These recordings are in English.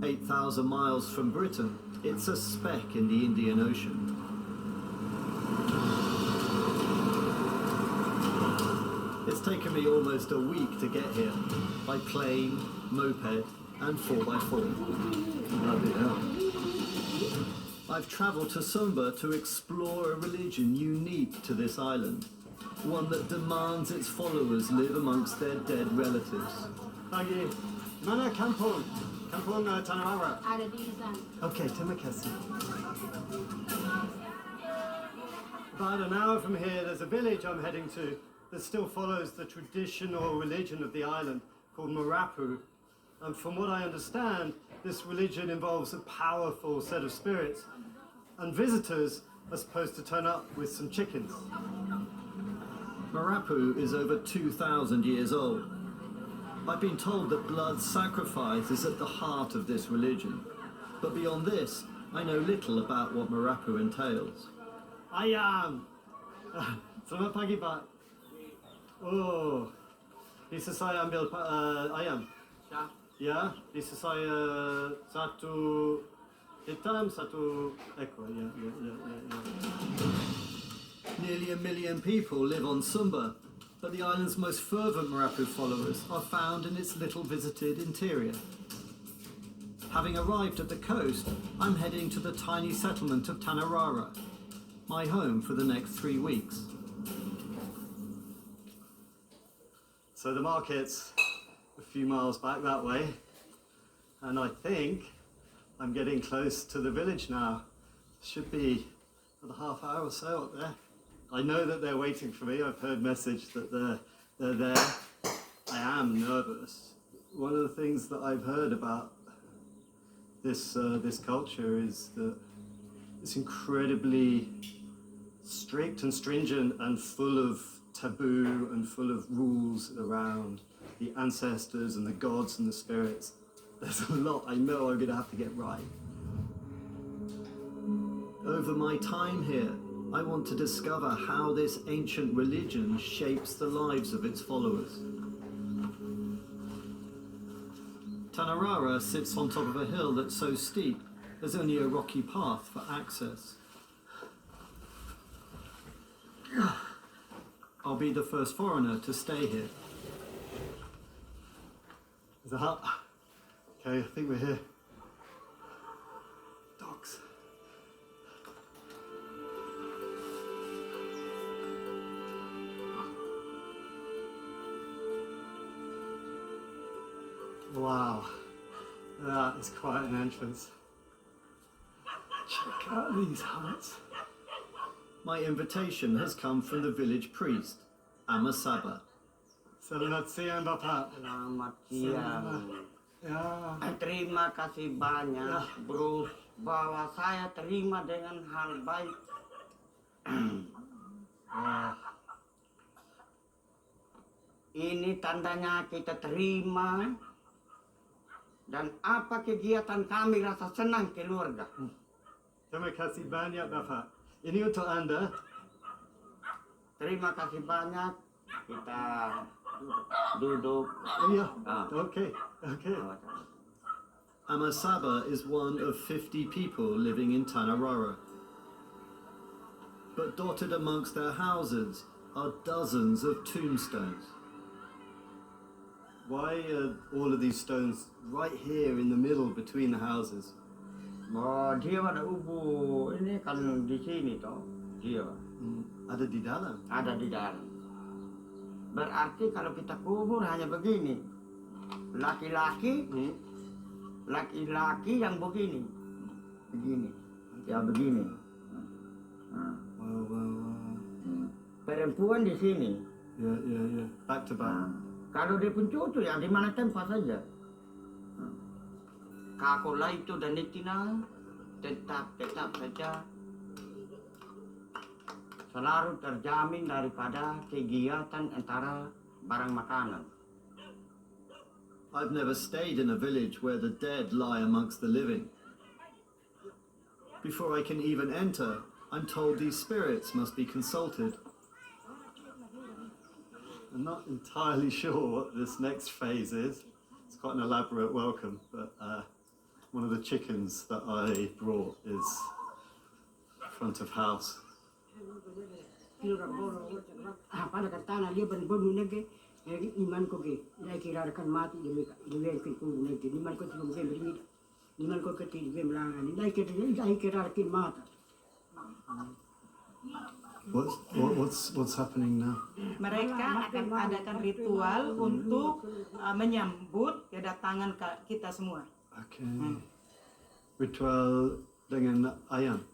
8,000 miles from Britain, it's a speck in the Indian Ocean. It's taken me almost a week to get here, by plane, moped, and 4x4. Bloody hell. I've travelled to Sumba to explore a religion unique to this island, one that demands its followers live amongst their dead relatives. Pagi, mana kampung? Kampung Tanawara. Ada di sana. Okay, terima kasih. About an hour from here, there's a village I'm heading to that still follows the traditional religion of the island called Marapu. And from what I understand, this religion involves a powerful set of spirits, and visitors are supposed to turn up with some chickens. Marapu is over 2,000 years old. I've been told that blood sacrifice is at the heart of this religion. But beyond this, I know little about what Marapu entails. Ayam! Selamat pagi, Pak. Oh, bisa saya ambil ayam? Ya, bisa saya satu hitam, satu ekor. Ya. Nearly 1 million people live on Sumba, but the island's most fervent Marapu followers are found in its little visited interior. Having arrived at the coast, I'm heading to the tiny settlement of Tanarara, my home for the next 3 weeks. So the market's a few miles back that way, and I think I'm getting close to the village now. Should be another half hour or so up there. I know that they're waiting for me. I've heard message that they're there. I am nervous. One of the things that I've heard about this culture is that it's incredibly strict and stringent and full of taboo and full of rules around the ancestors and the gods and the spirits. There's a lot I know I'm going to have to get right. Over my time here, I want to discover how this ancient religion shapes the lives of its followers. Tanarara sits on top of a hill that's so steep, there's only a rocky path for access. I'll be the first foreigner to stay here. There's a hut. Okay, I think we're here. Dogs. Wow, that is quite an entrance. Check out these huts. My invitation has come from the village priest, Amasaba. Selamat siang, Bapak. Selamat siang. Ya. Terima kasih banyak, Bruce, bahwa saya terima dengan hal baik. Ini tandanya kita terima, dan apa kegiatan kami rasa senang keluarga. Terima kasih banyak, Bapak. Ini untuk Anda. Terima kasih banyak. Kita duduk. Iya. Okay. Amasaba is one of 50 people living in Tanarara. But dotted amongst their houses are dozens of tombstones. Why are all of these stones right here in the middle between the houses? Dia ada ubu. Ini kan di sini toh. Dia Ada di dalam. ada di dalam. Berarti kalau kita kubur hanya begini. Laki-laki yang begini. Ya begini. Wow. Perempuan di sini. Yeah. Back to back. Kalau dia pun cucu ya di mana tempat saja. Kakola itu dan itina tetap saja selalu terjamin daripada kegiatan antara barang makanan. I've never stayed in a village where the dead lie amongst the living. Before I can even enter, I'm told these spirits must be consulted. I'm not entirely sure what this next phase is. It's quite an elaborate welcome, but one of the chickens that I brought is front of house. Pada katana dia berburu nege, iman ko ge, dia kira akan mati dia ke ku nege, iman ko tu ge beri, iman ko keti ge melangan, dia kira akan mati. What's happening now? Mereka akan adakan ritual untuk menyambut kedatangan kita semua. Okay. Ritual dengan ayam.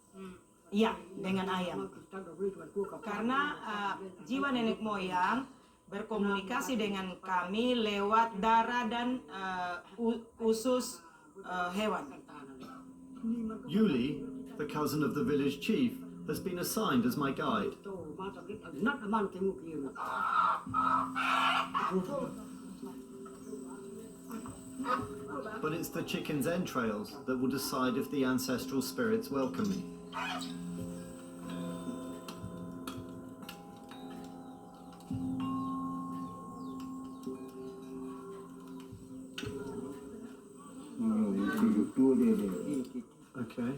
Iya, dengan ayam. Karena jiwa nenek moyang berkomunikasi dengan kami lewat darah dan usus hewan. Yuli, the cousin of the village chief, has been assigned as my guide. But it's the chicken's entrails that will decide if the ancestral spirits welcome me. Okay.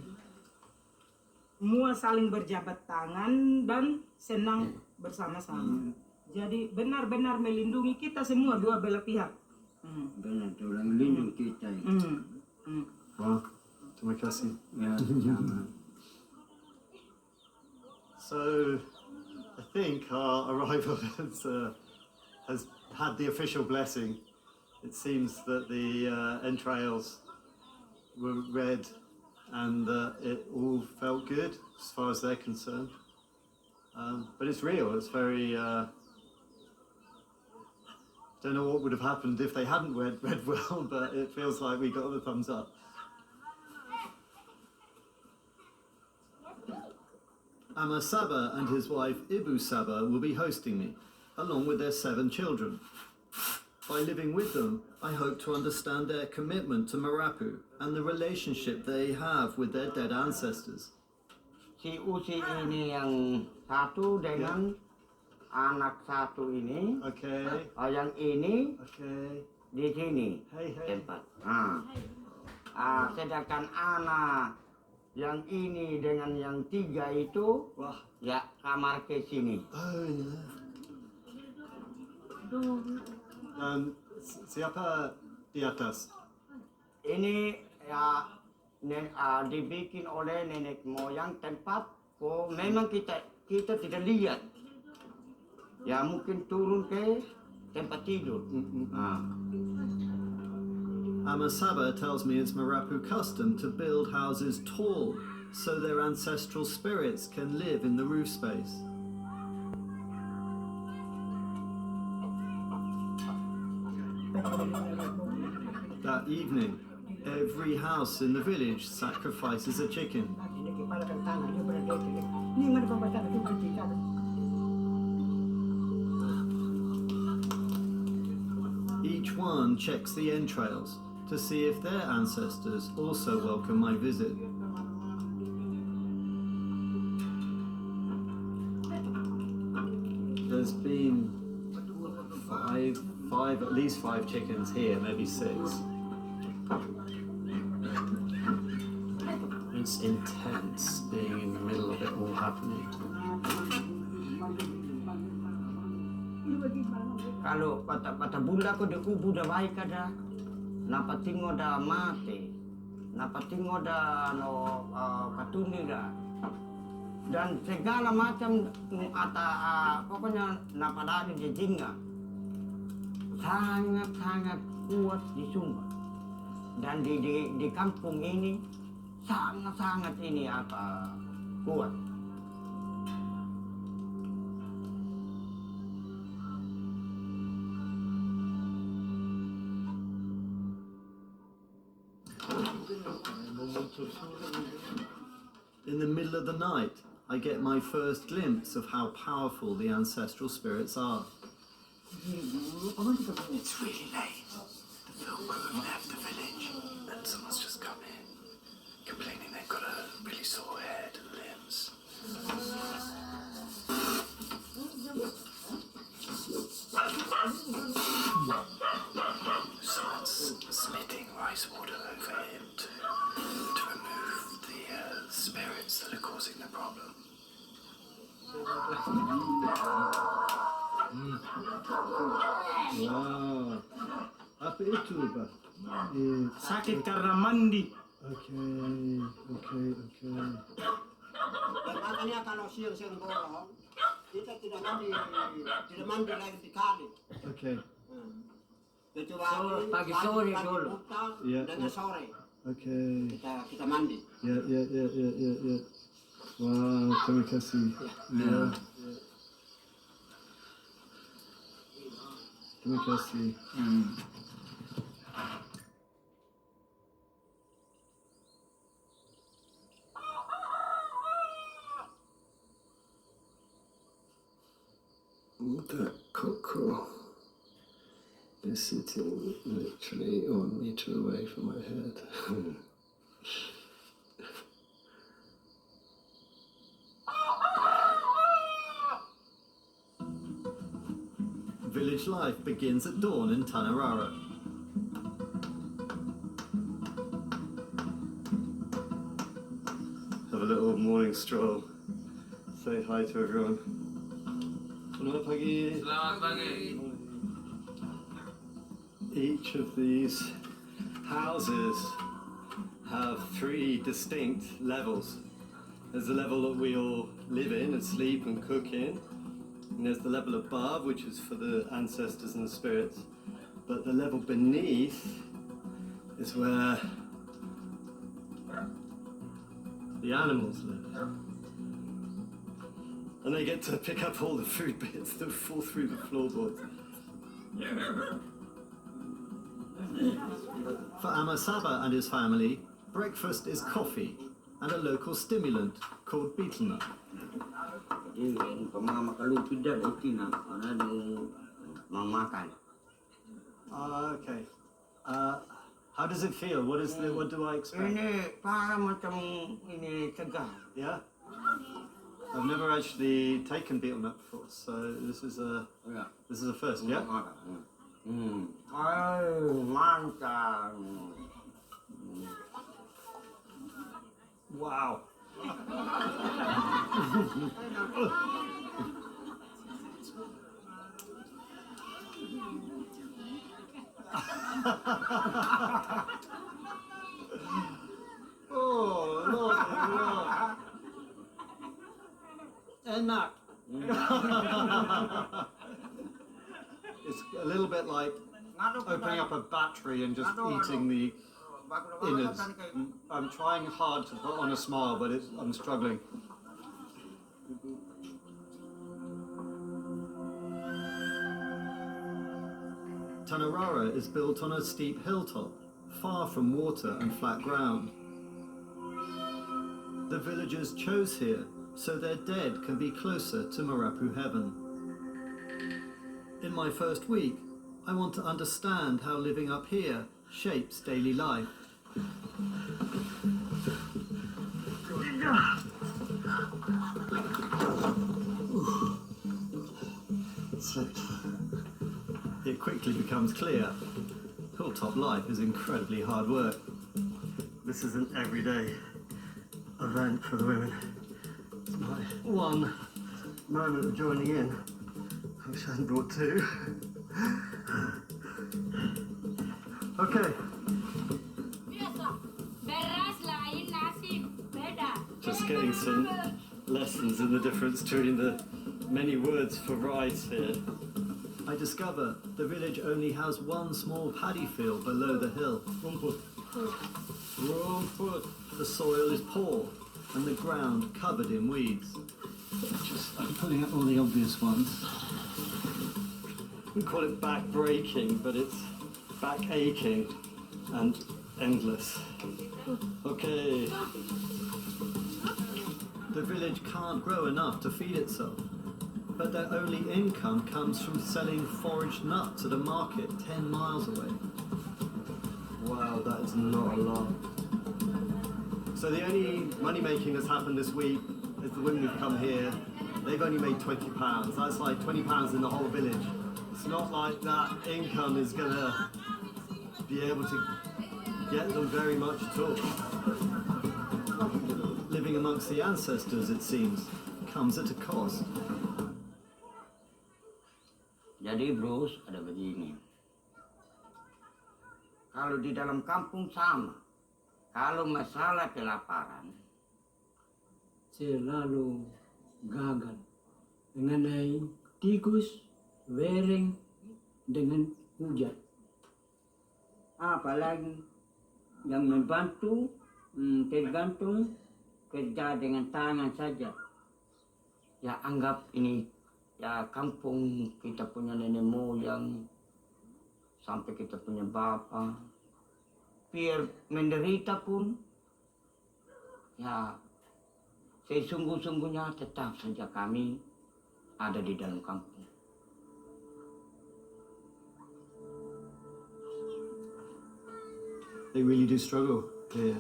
Semua saling berjabat tangan dan senang bersama-sama. Jadi benar-benar melindungi kita semua dua belah pihak. Benar, orang lindung kita. Wow. Terima kasih. Ya, sama. So, I think our arrival has had the official blessing. It seems that the entrails were red and it all felt good as far as they're concerned. But it's real, it's very... don't know what would have happened if they hadn't read well, but it feels like we got the thumbs up. Ama Saba and his wife Ibu Saba will be hosting me, along with their 7 children. By living with them, I hope to understand their commitment to Marapu and the relationship they have with their dead ancestors. Si Usi ini yang satu dengan anak satu ini. Okay. Yang ini Okay. di sini Hey. tempat. Sedangkan anak yang ini dengan yang 3 itu, Wah. ya kamar ke sini. Oh, no. Siapa di atas? Ini ya dibikin oleh nenek moyang tempat memang kita tidak lihat. Ya mungkin turun ke tempat tidur. Ama Saba tells me it's Marapu custom to build houses tall so their ancestral spirits can live in the roof space. That evening, every house in the village sacrifices a chicken. Each one checks the entrails to see if their ancestors also welcome my visit. There's been at least five chickens here, maybe 6. It's intense being in the middle of it all happening. Kalau pata bunda ko de kubu da baik kada, napa tingo da mate, napa tingo da no katuni da, dan segala macam pokoknya napa dari di jingga sangat kuat di Sumba, dan di kampung ini sangat ini kuat. In the middle of the night, I get my first glimpse of how powerful the ancestral spirits are. It's really late. The film crew have left the village and someone's just come in, complaining they've got a really sore head and limbs. Someone's spitting rice water over him to remove the spirits that are causing the problem. Wow. Apa itu, Pak? Sakit karena mandi. Okay. Dan makanya kalau siang-siang bolong, kita tidak mandi lagi di kali. Okay. Kecuali Pagi sore dulu. Iya, dengan iya. sore Okay. kita mandi. Ya. Wow, terima kasih. Ya. Terima kasih. The cockle is sitting literally 1 meter away from my head. Village life begins at dawn in Tanarara. Have a little morning stroll. Say hi to everyone. Selamat pagi. Selamat pagi. Each of these houses have 3 distinct levels. There's the level that we all live in and sleep and cook in. And there's the level above, which is for the ancestors and the spirits. But the level beneath is where the animals live. And they get to pick up all the food bits that fall through the floorboards. For Amasaba and his family, breakfast is coffee and a local stimulant called betel nut. Jadi umpama makalupid dah itu nak makan. Okay. How does it feel? What do I expect? Ini para macam ini cegah. Yeah? I've never actually taken betel nut before, so this is a first, yeah? Mantap. Wow. Oh, Lord. Enak. It's a little bit like opening up a battery and just eating the innards. I'm trying hard to put on a smile, but I'm struggling. Tanarara is built on a steep hilltop, far from water and flat ground. The villagers chose here so their dead can be closer to Marapu heaven. In my first week, I want to understand how living up here shapes daily life. It quickly becomes clear, hilltop life is incredibly hard work. This is an everyday event for the women. It's my one moment of joining in. I wish I hadn't brought 2. Okay, Beras lain nasi beda. just getting some lessons in the difference between the many words for rice here. I discover the village only has one small paddy field below the hill. The soil is poor and the ground covered in weeds. I'm pulling up all the obvious ones. We call it back breaking, but it's back aching and endless. Okay. The village can't grow enough to feed itself, but their only income comes from selling foraged nuts at a market 10 miles away. Wow, that is not a lot. So the only money making that's happened this week is the women who've come here. They've only made £20. That's like £20 in the whole village. It's not like that income is gonna be able to get them very much at all. Living amongst the ancestors, it seems, comes at a cost. Jadi Bruce, ada begini. Kalau di dalam kampung sama, kalau masalah kelaparan, selalu gagal mengenai tikus, wereng, dengan hujan. Apalagi yang membantu tergantung kerja dengan tangan saja. ya anggap ini ya kampung kita punya nenek moyang, sampai kita punya bapak. Biar menderita pun, ya sesungguh-sungguhnya tetap saja kami ada di dalam kampung. They really do struggle here.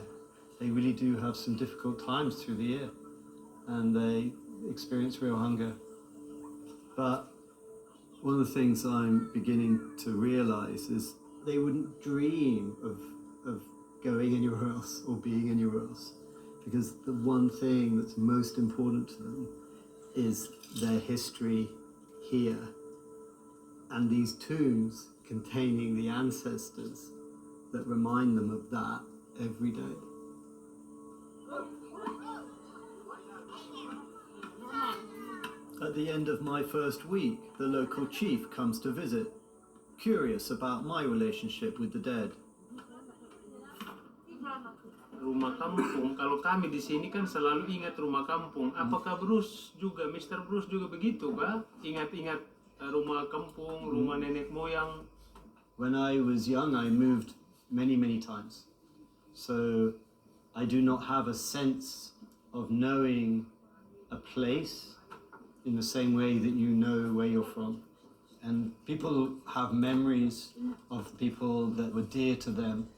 They really do have some difficult times through the year, and they experience real hunger. But one of the things I'm beginning to realize is they wouldn't dream of going anywhere else or being anywhere else, because the one thing that's most important to them is their history here, and these tombs containing the ancestors that remind them of that every day. At the end of my first week, the local chief comes to visit, curious about my relationship with the dead. Rumah kampung, kalau kami di sini kan selalu ingat rumah kampung. Apakah Bruce juga, Mr. Bruce juga begitu, Pak? Ingat-ingat rumah kampung, rumah nenek moyang. When I was young, I moved many times. So I do not have a sense of knowing a place in the same way that you know where you're from. And people have memories of people that were dear to them,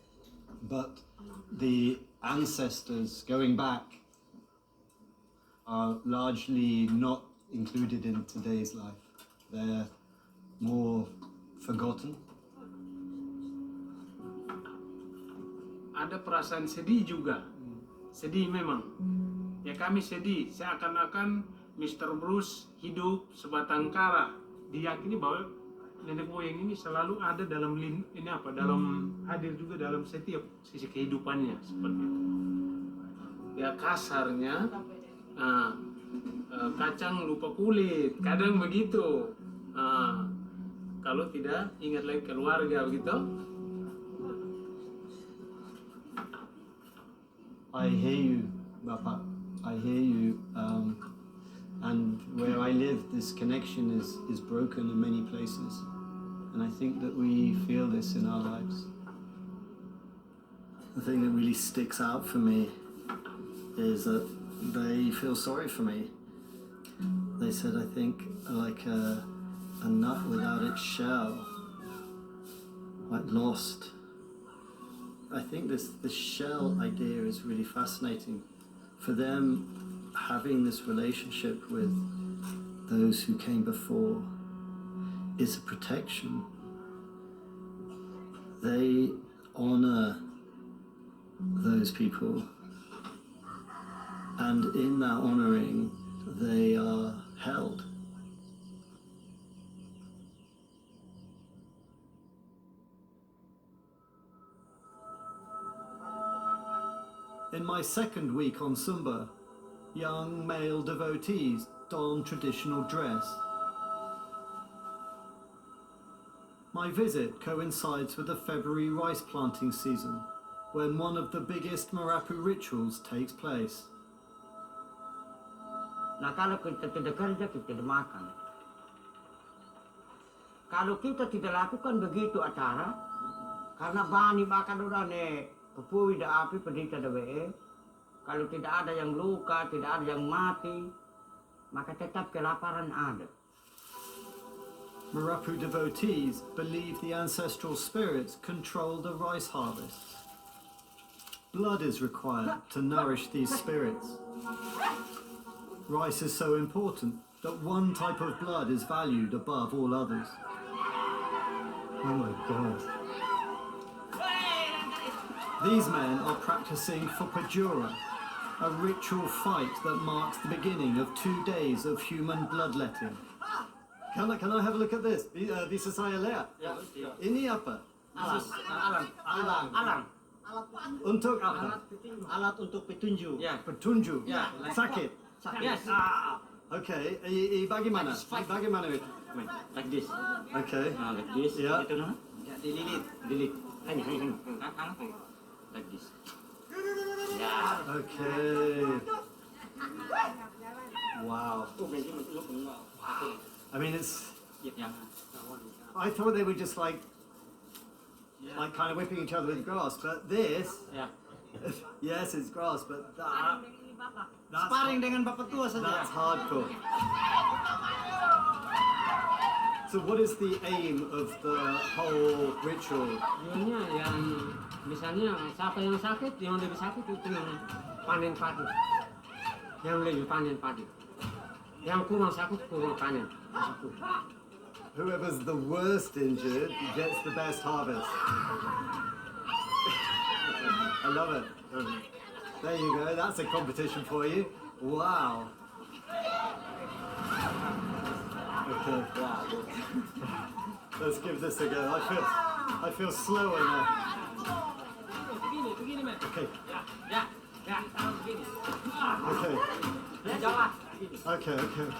but the ancestors going back are largely not included in today's life. They're more forgotten. Ada perasaan sedih juga. Sedih memang. Ya kami sedih, seakan-akan Mr. Bruce hidup sebatang kara. Diyakini bahwa nenek moyang ini selalu ada dalam dalam hadir juga dalam setiap sisi kehidupannya seperti itu. Ya kasarnya kacang lupa kulit, kadang begitu. Kalau tidak ingat lagi keluarga begitu. I hear you, Bapak. I hear you. And where I live, this connection is broken in many places. And I think that we feel this in our lives. The thing that really sticks out for me is that they feel sorry for me. They said, I think, like a nut without its shell, like lost. I think this shell idea is really fascinating. For them, having this relationship with those who came before is a protection. They honor those people, and in that honoring, they are held. In my second week on Sumba, young male devotees don traditional dress. My visit coincides with the February rice planting season, when one of the biggest Marapu rituals takes place. Nah kalau kita tidak kerja, kita tidak makan. Kalau kita tidak lakukan begitu acara, karena bani makan udah nih, kepui dah api pedita dah be. Kalau tidak ada yang luka, tidak ada yang mati, maka tetap kelaparan ada. Marapu devotees believe the ancestral spirits control the rice harvest. Blood is required to nourish these spirits. Rice is so important that one type of blood is valued above all others. Oh my God. These men are practicing for Pajura, a ritual fight that marks the beginning of 2 days of human bloodletting. Can I have a look at this? Bisa saya lihat? Ini apa? Alang. Untuk apa? Alat untuk petunjuk. Petunjuk? Ya. Sakit? Yes. Okay, bagaimana? Bagaimana itu? Like this. Okay. Like this. Ya. Gitu nah. Delete. Hang. Like this. Ya. Okay. Wow. I mean, I thought they were just like kind of whipping each other with grass, but this, yes, it's grass, but that's Sparring dengan bapak tua saja. that's hardcore. So what is the aim of the whole ritual? Tujuannya yang misalnya siapa yang sakit, yang lebih sakit itu yang panen padi. Yang lebih panen padi. Yang kurang sakit kurang panen. Whoever's the worst injured gets the best harvest. I love it. There you go, that's a competition for you. Wow. Okay. Let's give this a go. I feel slower now. Okay. Okay. Okay.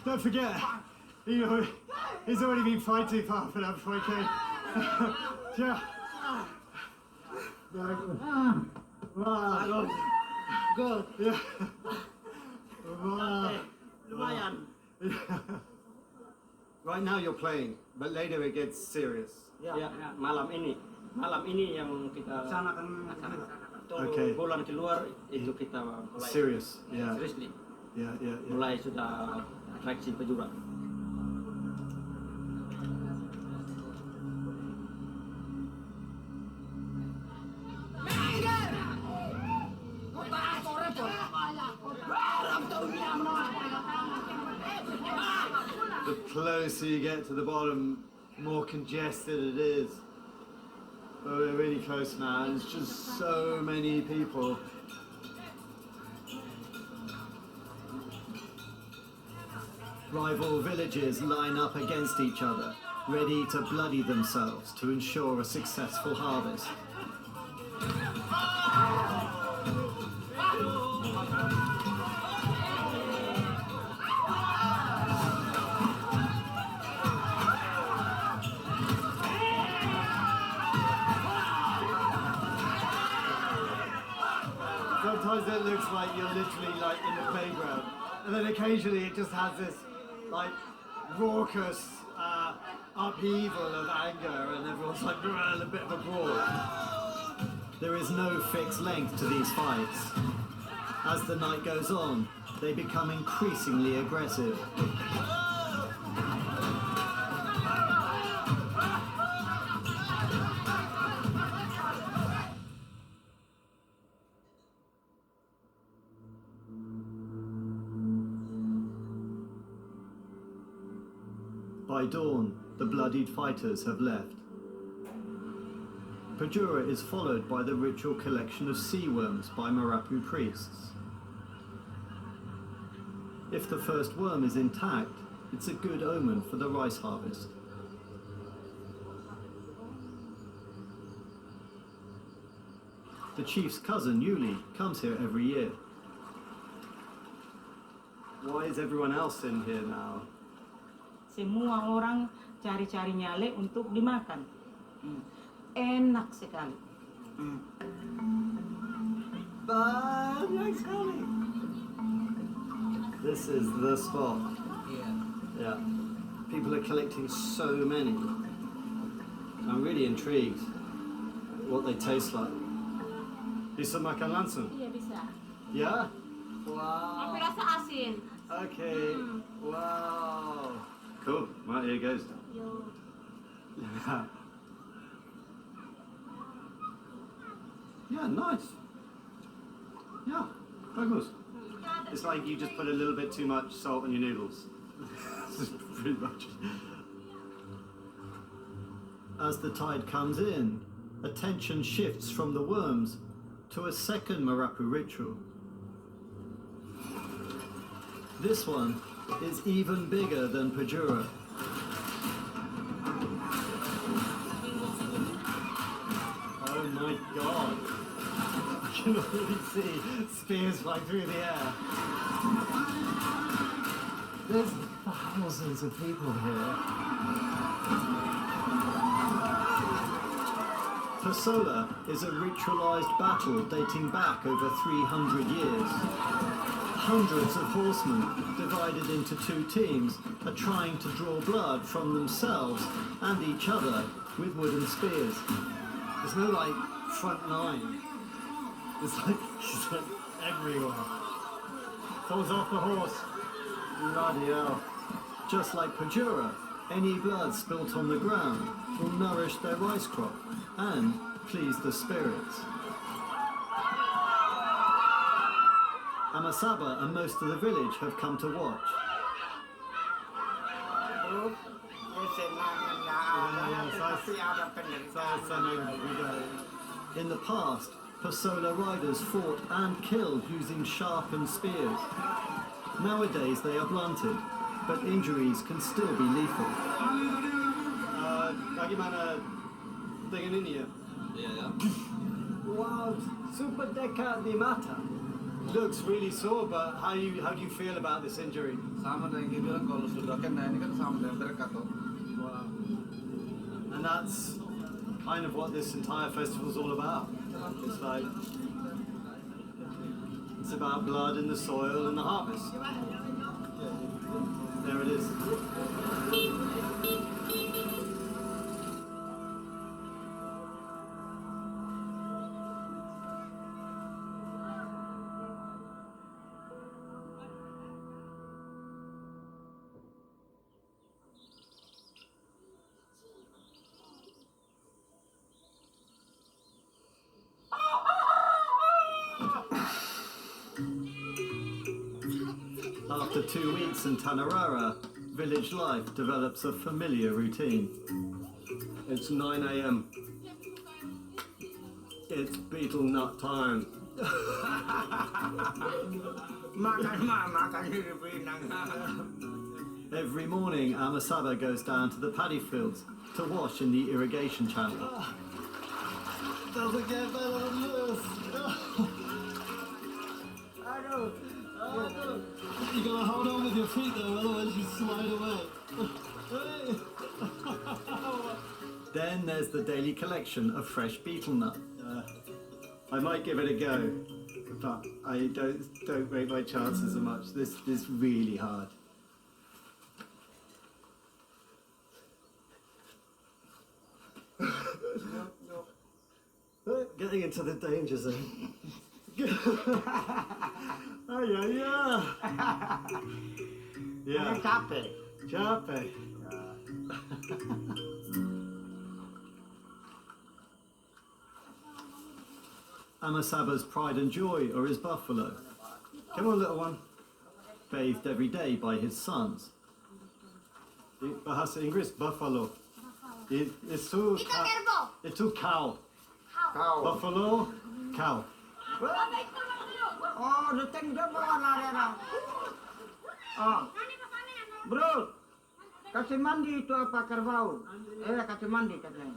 Don't forget, he's already been fighting for half an hour before he came. Yeah. Wow. Good. Yeah. Wow. Lumayan. Right now you're playing, but later it gets serious. Ya, malam ini yang kita laksanakan. Okay. Bulan keluar itu kita mulai. Serious, yeah. Seriously. Yeah. Mulai sudah atraksi Pajura. The closer you get to the bottom, more congested it is. But we're really close now, and it's just so many people. Rival villages line up against each other, ready to bloody themselves to ensure a successful harvest. Sometimes it looks like you're literally like in the playground, and then occasionally it just has this like raucous upheaval of anger, and everyone's like a bit of a brawl. There is no fixed length to these fights. As the night goes on, they become increasingly aggressive. By dawn, the bloodied fighters have left. Pajura is followed by the ritual collection of sea worms by Marapu priests. If the first worm is intact, it's a good omen for the rice harvest. The chief's cousin, Yuli, comes here every year. Why is everyone else in here now? Semua orang cari-cari nyale untuk dimakan. Enak sekali. Banyak sekali. This is the spot. Yeah. People are collecting so many. I'm really intrigued what they taste like. Bisa makan langsung? Iya bisa. Yeah? Tapi Wow. rasa asin. Okay. Wow. Cool. Right, here goes. Yo. Yeah, nice. Yeah, bagus. It's like you just put a little bit too much salt on your noodles. Pretty much. As the tide comes in, attention shifts from the worms to a second Marapu ritual. This one is even bigger than Pajura. Oh my god. You can already see spears flying through the air. There's thousands of people here. Pasola is a ritualized battle dating back over 300 years. Hundreds of horsemen, divided into two teams, are trying to draw blood from themselves and each other with wooden spears. There's no like front line. It's like everywhere. Falls off the horse. Bloody hell. Just like Pajura, any blood spilt on the ground will nourish their rice crop and please the spirits. Amasaba and most of the village have come to watch. In the past, Pasola riders fought and killed using sharpened spears. Nowadays they are blunted, but injuries can still be lethal. Bagaimana dengan ini ya? Wow, super dekat di mata. Looks really sore, but how do you feel about this injury? Sama dengan yang bilang kalau sudah kena ini kan sama dengan berkat tuh. Wow. And that's kind of what this entire festival is all about. It's like, it's about blood in the soil and the harvest. There it is. After 2 weeks in Tanarara, village life develops a familiar routine. It's 9 a.m. It's beetle nut time. Every morning, Amasaba goes down to the paddy fields to wash in the irrigation channel. Doesn't get better than this. You gotta hold on with your feet though, otherwise you slide away. Then there's the daily collection of fresh beetle nut. I might give it a go, but I don't rate my chances so much. This is really hard. Getting into the danger zone. Oh yeah. Yeah. Capek. Capek. Amasaba's pride and joy are his buffalo, Come on, little one. bathed every day by his sons. Bahasa Inggris, buffalo. Itu cow. Kau. Buffalo, cow. Oh, datang dia bawa lari. Oh, bro, kasih mandi itu apa kerbau? Kasih mandi katanya.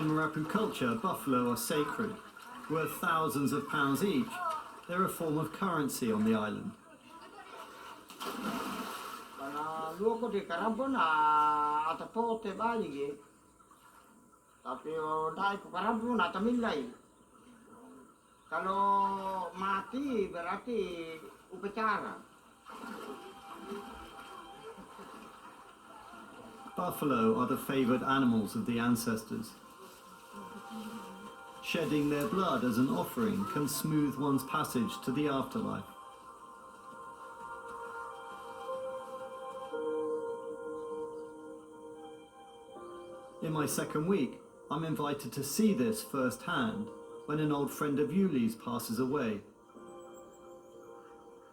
In Marapu culture, buffalo are sacred. Worth thousands of pounds each, they're a form of currency on the island. Karena lu ko di Karambon atau pote bagi. Tapi dai ko Karambon atau milai. Kalau mati berarti upacara. Buffalo are the favored animals of the ancestors. Shedding their blood as an offering can smooth one's passage to the afterlife. In my second week, I'm invited to see this firsthand when an old friend of Yuli's passes away.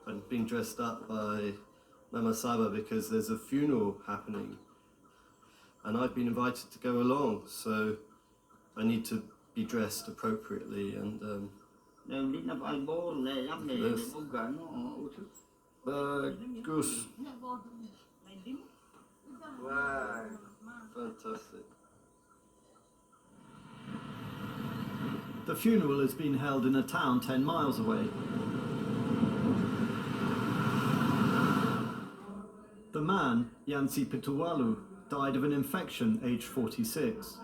I'm being dressed up by Mama Saba because there's a funeral happening. And I've been invited to go along, so I need to be dressed appropriately and Bagus. Wow, fantastic. The funeral has been held in a town 10 miles away. The man, Yansi Pituwalu, died of an infection aged 46.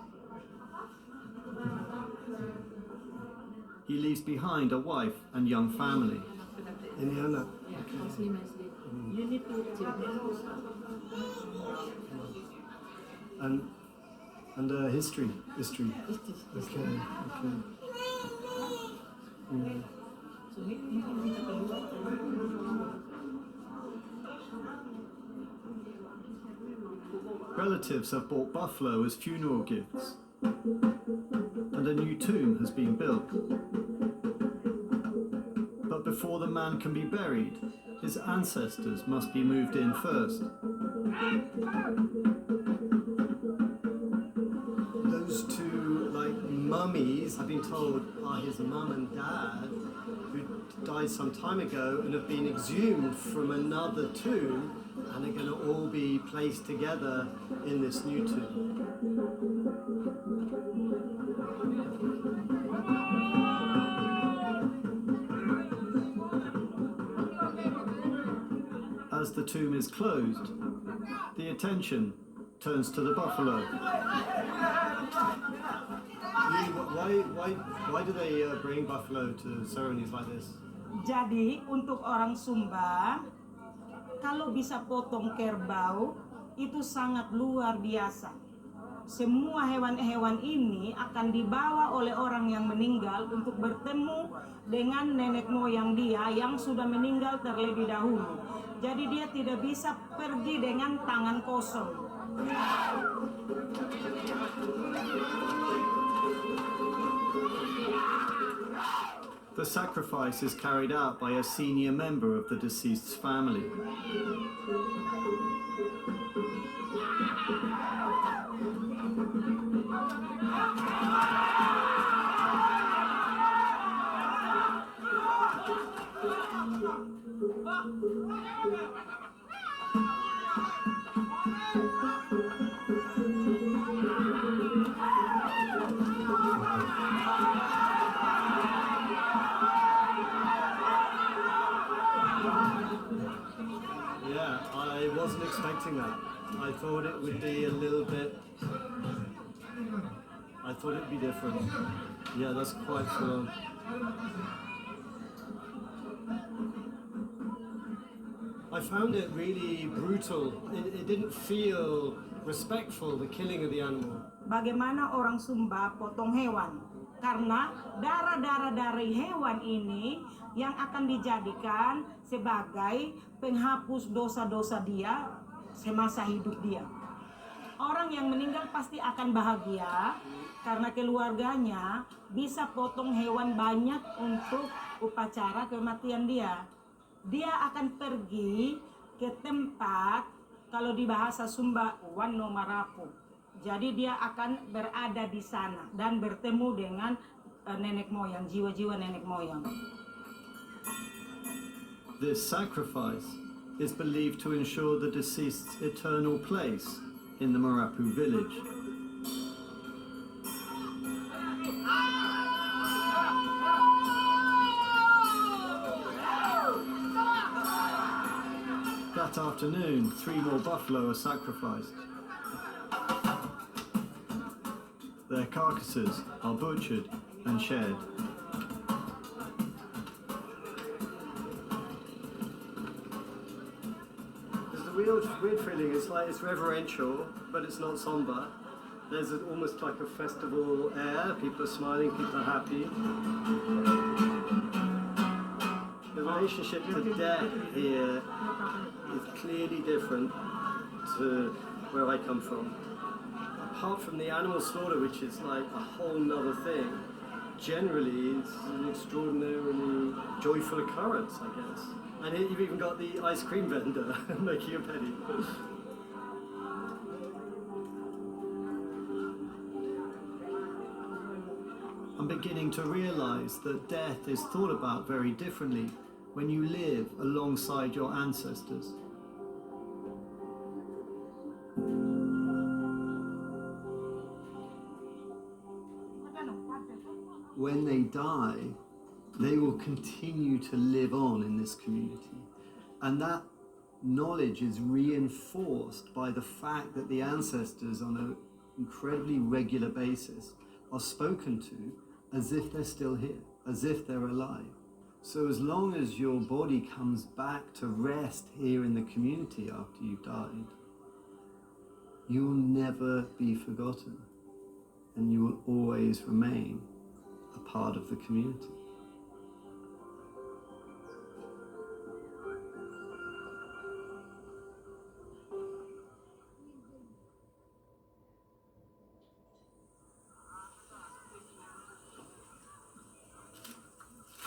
He leaves behind a wife and young family. Ini anak. You need to And history. Okay. Relatives have bought buffalo as funeral gifts, and a new tomb has been built. But before the man can be buried, his ancestors must be moved in first. Those two, mummies, I've been told, are his mum and dad, who died some time ago and have been exhumed from another tomb, and are going to all be placed together in this new tomb. As the tomb is closed, the attention turns to the buffalo. Why do they bring buffalo to ceremonies like this? Jadi untuk orang Sumba, kalau bisa potong kerbau itu sangat luar biasa. Semua hewan-hewan ini akan dibawa oleh orang yang meninggal untuk bertemu dengan nenek moyang dia yang sudah meninggal terlebih dahulu. Jadi dia tidak bisa pergi dengan tangan kosong. The sacrifice is carried out by a senior member of the deceased's family. Yeah, I wasn't expecting that. I thought it would be a little bit... I thought it'd be different. Yeah, that's quite full on. I found it really brutal. It didn't feel respectful, the killing of the animal. Bagaimana orang Sumba potong hewan? Karena darah-darah dari hewan ini yang akan dijadikan sebagai penghapus dosa-dosa dia semasa hidup dia. Orang yang meninggal pasti akan bahagia karena keluarganya bisa potong hewan banyak untuk upacara kematian dia. Dia akan pergi ke tempat, kalau di bahasa Sumba, Wano Marapu. Jadi dia akan berada di sana dan bertemu dengan nenek moyang, jiwa-jiwa nenek moyang. This sacrifice is believed to ensure the deceased's eternal place in the Marapu village. That afternoon, 3 more buffalo are sacrificed. Their carcasses are butchered and shared. Is the wheel weird feeling. It's like it's reverential, but it's not somber. There's almost like a festival air. People are smiling, people are happy. The relationship to death here is clearly different to where I come from. Apart from the animal slaughter, which is like a whole nother thing, generally it's an extraordinarily joyful occurrence, I guess. And here you've even got the ice cream vendor making a penny. I'm beginning to realize that death is thought about very differently when you live alongside your ancestors. When they die, they will continue to live on in this community. And that knowledge is reinforced by the fact that the ancestors on an incredibly regular basis are spoken to as if they're still here, as if they're alive. So as long as your body comes back to rest here in the community after you've died, you'll never be forgotten, and you will always remain a part of the community.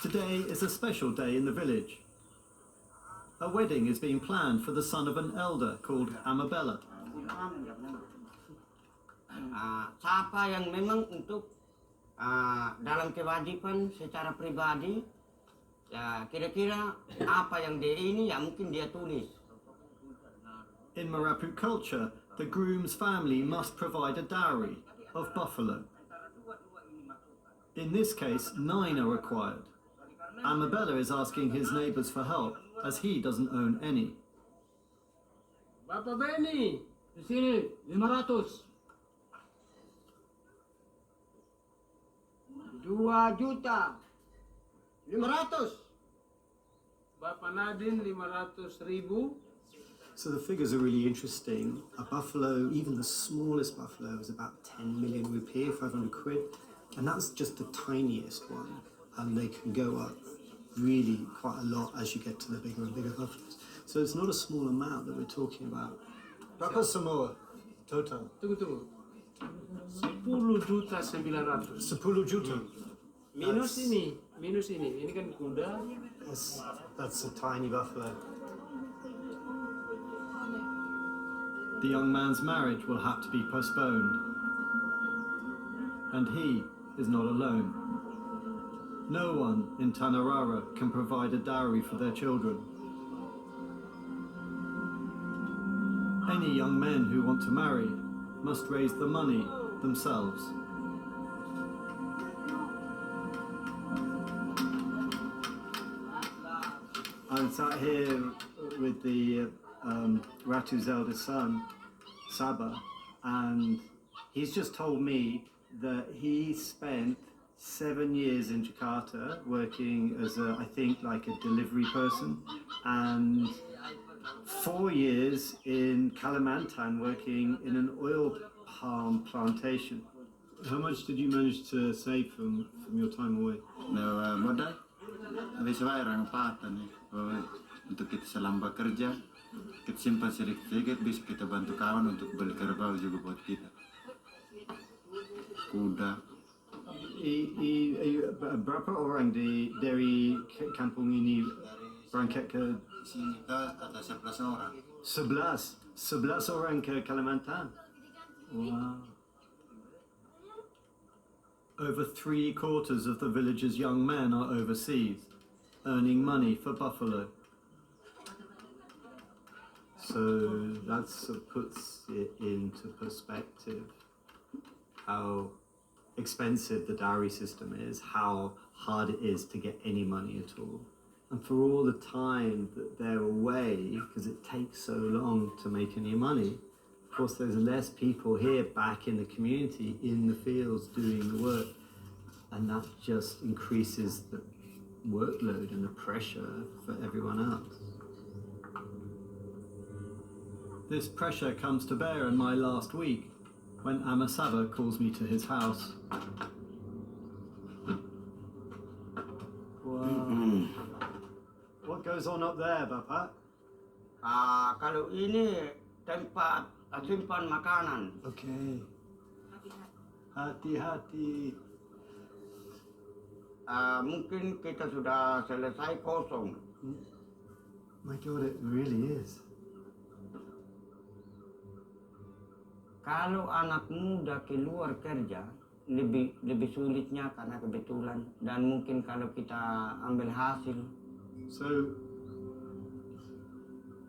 Today is a special day in the village. A wedding is being planned for the son of an elder called Amabella. Siapa yang memang untuk dalam kewajiban secara pribadi, ya kira-kira apa yang dia ini ya mungkin dia tulis. In Marapu culture, the groom's family must provide a dowry of buffalo. In this case, 9 are required. Amabella is asking his neighbours for help, as he doesn't own any. Bapak Benny, di sini 500. 2.500.000. Bapak Nadine 500.000. So the figures are really interesting. A buffalo, even the smallest buffalo, is about 10 million rupiah, 500 quid. And that's just the tiniest one. And they can go up really quite a lot as you get to the bigger and bigger buffaloes. So it's not a small amount that we're talking about. Berapa semua total? Tunggu. 10.900.000. 10 juta. Minus ini. Ini kan kuda. That's a tiny buffalo. The young man's marriage will have to be postponed. And he is not alone. No one in Tanarara can provide a dowry for their children. Any young men who want to marry must raise the money themselves. I'm sat here with the Ratu's eldest son, Saba, and he's just told me that he spent 7 years in Jakarta working as I think like a delivery person, and 4 years in Kalimantan working in an oil palm plantation. How much did you manage to save from your time away? Modal, habis orang empatan nih, untuk kita selamba kerja, kita simpan sedikit-sedikit, bisa kita bantu kawan untuk beli kerbau juga buat kita. Kuda. Berapa orang dari kampung ini berangkat ke Sini ada 11 orang. 11 orang ke Kalimantan. Wow. Over 3/4 of the village's young men are overseas, earning money for buffalo. So that puts it into perspective how expensive the dowry system is, how hard it is to get any money at all. And for all the time that they're away, because it takes so long to make any money, of course there's less people here back in the community, in the fields doing the work. And that just increases the workload and the pressure for everyone else. This pressure comes to bear in my last week when Amasaba calls me to his house. Wow. What goes on up there, Bapak? Kalau ini tempat simpan makanan. Okay. Hati-hati. Mungkin kita sudah selesai kosong. My God, it really is. Kalau anak muda keluar kerja, lebih sulitnya karena kebetulan dan mungkin kalau kita ambil hasil. So,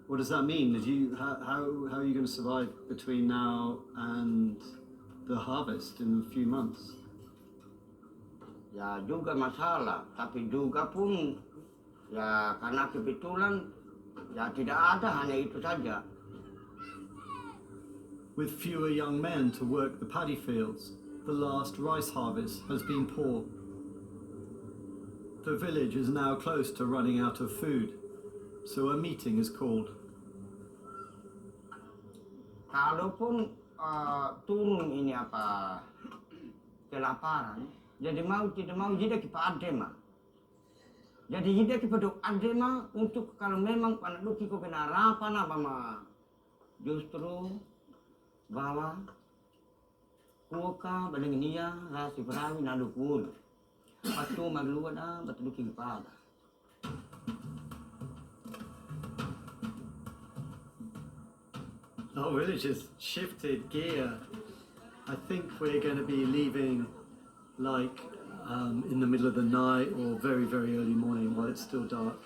what does that mean? How are you going to survive between now and the harvest in a few months? Ya juga masalah, tapi juga pun ya karena kebetulan ya tidak ada hanya itu saja. With fewer young men to work the paddy fields, the last rice harvest has been poor. The village is now close to running out of food, so a meeting is called. Kalaupun turun ini kelaparan, jadi mau tidak mau jadi kita adema. Jadi jadi kita dok adema untuk kalau memang panadu kiko kena harapan justru bahwa kuoka badang niya rasi perawi nadukul. Patu magluwa na batuduking pada. Our village has shifted gear. I think we're going to be leaving like in the middle of the night or very, very early morning while it's still dark.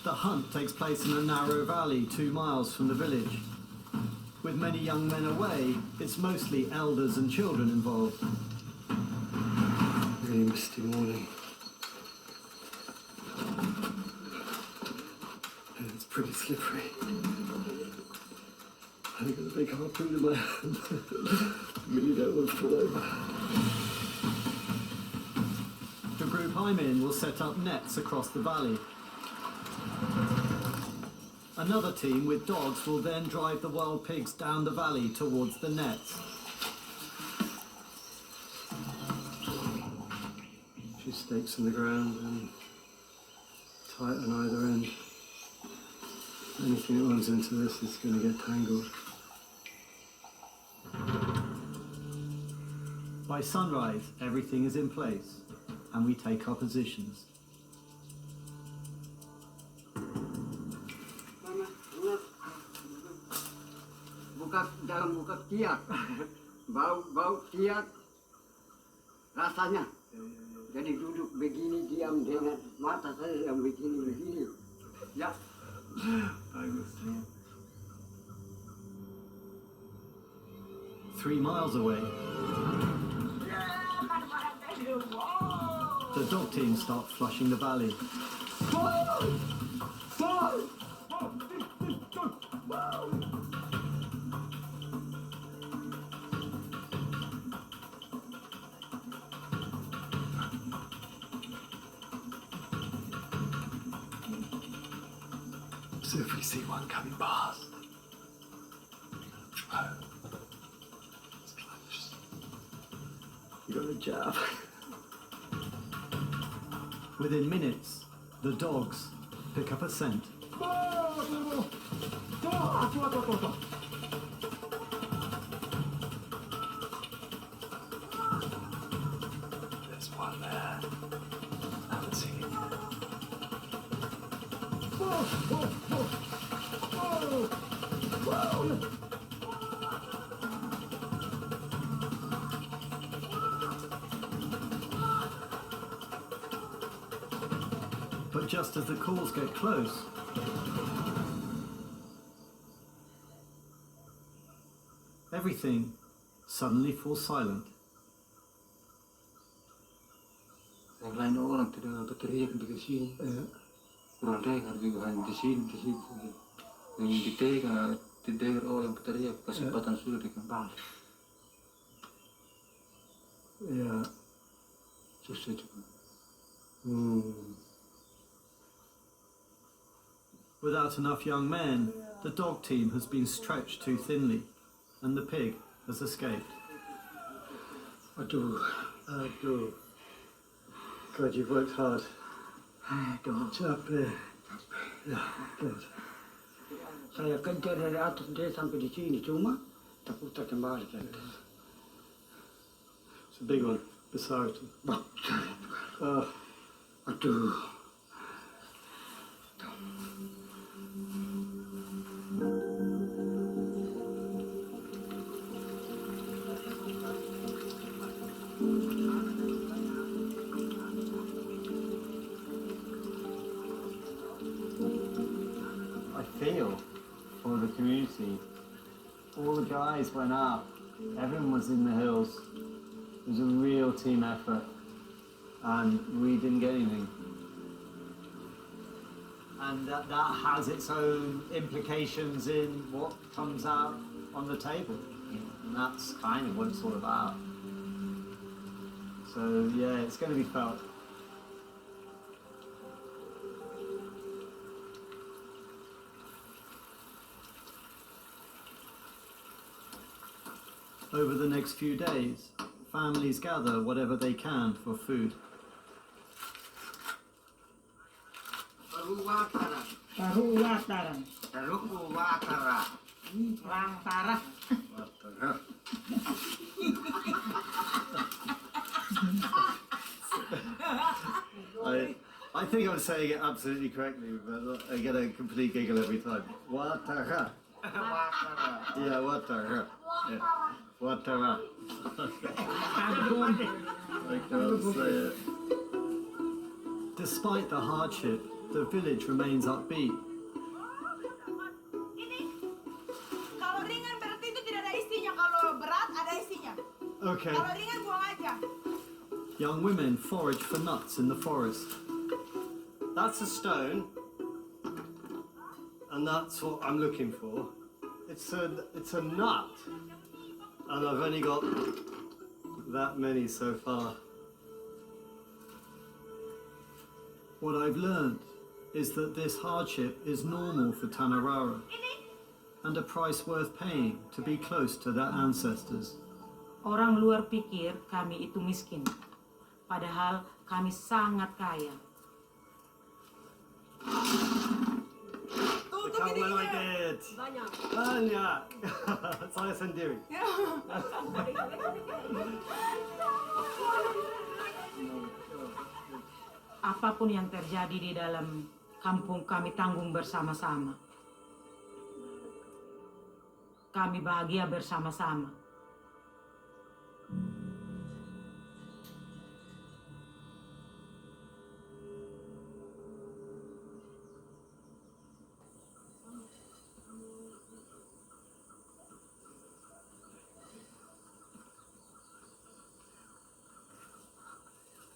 The hunt takes place in a narrow valley 2 miles from the village. With many young men away, it's mostly elders and children involved. Really misty morning. And it's pretty slippery. I've got a big harpoon in my hand. Really don't want to fall over. The group I'm in will set up nets across the valley. Another team with dogs will then drive the wild pigs down the valley towards the nets. A few stakes in the ground and tight on either end. Anything that runs into this is going to get tangled. By sunrise, everything is in place, and we take our positions. Dalam buka kiat, bau kiat rasanya. Jadi duduk begini diam dengan mata saya yang begini. Ya. Bagus. 3 miles away, the dog team start flushing the valley. So if we see one coming past, it's close. You got a jab. Within minutes, the dogs pick up a scent. There's one there. I haven't seen it yet. But just as the calls get close, everything suddenly falls silent. Yang lain orang tidak berteriak di sini. Kurang dengar juga hanya di sini. Yang didengar, didengar orang berteriak, kesempatan sudah dikembali. Yeah. susah juga. Without enough young men, the dog team has been stretched too thinly, and the pig has escaped. Aduh, God, you've worked hard. Capek. Ya, betul. Saya kejar dari atas dia sampai di sini, cuma terputar kembali ke atas. It's a big one. Besar itu. Aduh. I feel for the community. All the guys went up. Everyone was in the hills. It was a real team effort, and we didn't get anything. And that has its own implications in what comes out on the table. And that's kind of what it's all about. So yeah, it's going to be felt. Over the next few days, families gather whatever they can for food. Tahu wataran. Wataran. I think I'm saying it absolutely correctly, but I get a complete giggle every time. Watara. Yeah, watara. Yeah. Watara. I can't say it. Despite the hardship, the village remains upbeat. Ini kalau ringan berarti itu tidak ada isinya, kalau berat ada isinya. Okay. Kalau ringan buang aja. Young women forage for nuts in the forest. That's a stone, and that's what I'm looking for. It's a nut, and I've only got that many so far. What I've learned is that this hardship is normal for Tanarara, and a price worth paying to be close to their ancestors. Orang luar pikir kami itu miskin, padahal kami sangat kaya. Look how well I did. Banyak. Saya sendiri. Apapun yang terjadi di dalam kampung kami tanggung bersama-sama. Kami bahagia bersama-sama.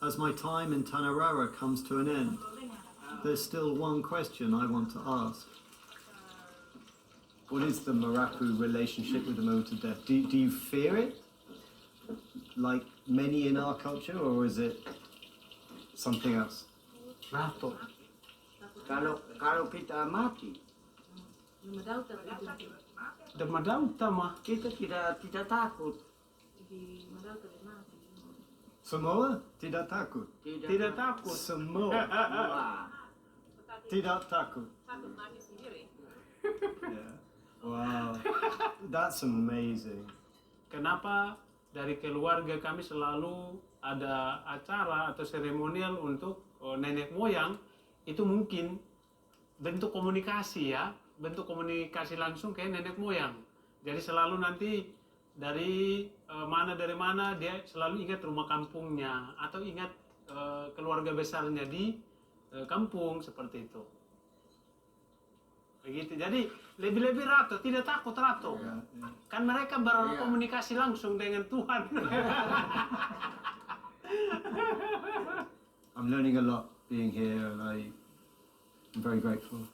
As my time in Tanarara comes to an end, there's still one question I want to ask. What is the Marapu relationship with the moment of death? Do you fear it, like many in our culture, or is it something else? Rato. Kalau kita mati, Demadau tama. kita tidak takut. Samoa? Tidak takut. Tidak takut. Samoa. Wah. Tidak takut. Yeah. Wow. That's amazing. Kenapa dari keluarga kami selalu ada acara atau seremonial untuk nenek moyang? Itu mungkin bentuk komunikasi ya, bentuk komunikasi langsung ke nenek moyang. Jadi selalu nanti dari mana dia selalu ingat rumah kampungnya atau ingat keluarga besarnya di kampung seperti itu. Begitu. Jadi lebih-lebih Rato, tidak takut Rato. Kan mereka berkomunikasi langsung dengan Tuhan. I'm learning a lot being here, and I'm very grateful.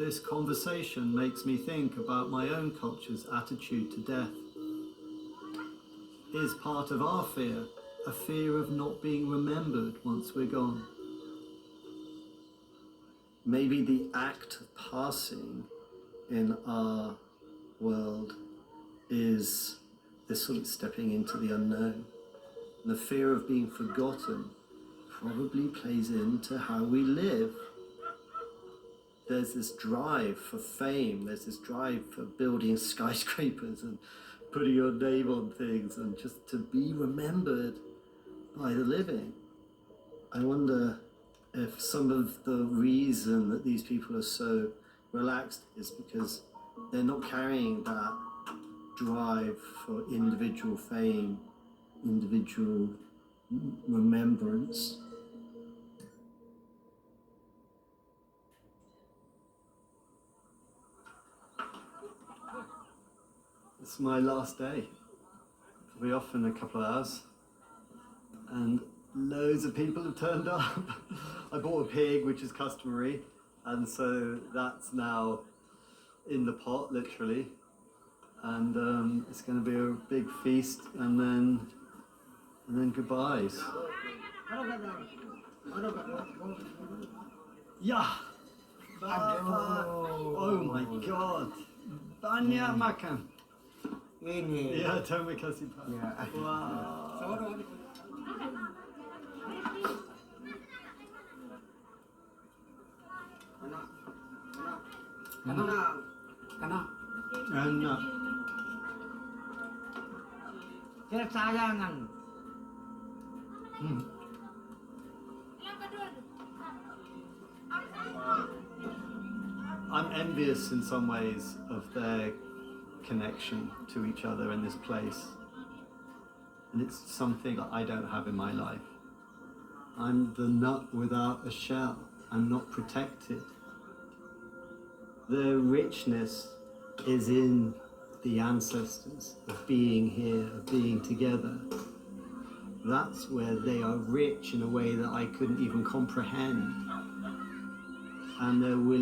This conversation makes me think about my own culture's attitude to death. Is part of our fear a fear of not being remembered once we're gone? Maybe the act of passing in our world is this sort of stepping into the unknown. And the fear of being forgotten probably plays into how we live. There's this drive for fame, there's this drive for building skyscrapers and putting your name on things and just to be remembered by the living. I wonder if some of the reason that these people are so relaxed is because they're not carrying that drive for individual fame, individual remembrance. It's my last day. I'll be off in a couple of hours. And loads of people have turned up. I bought a pig, which is customary, and so that's now in the pot, literally. And it's going to be a big feast, and then goodbyes. Yeah. Oh my God. Banyak makan. Ini. Ya, terima kasih Pak. Wow. Enak. Kesayangan. I'm envious in some ways of their connection to each other in this place. And it's something that I don't have in my life. I'm the nut without a shell. I'm not protected. The richness is in the ancestors of being here, of being together. That's where they are rich in a way that I couldn't even comprehend. And they're willing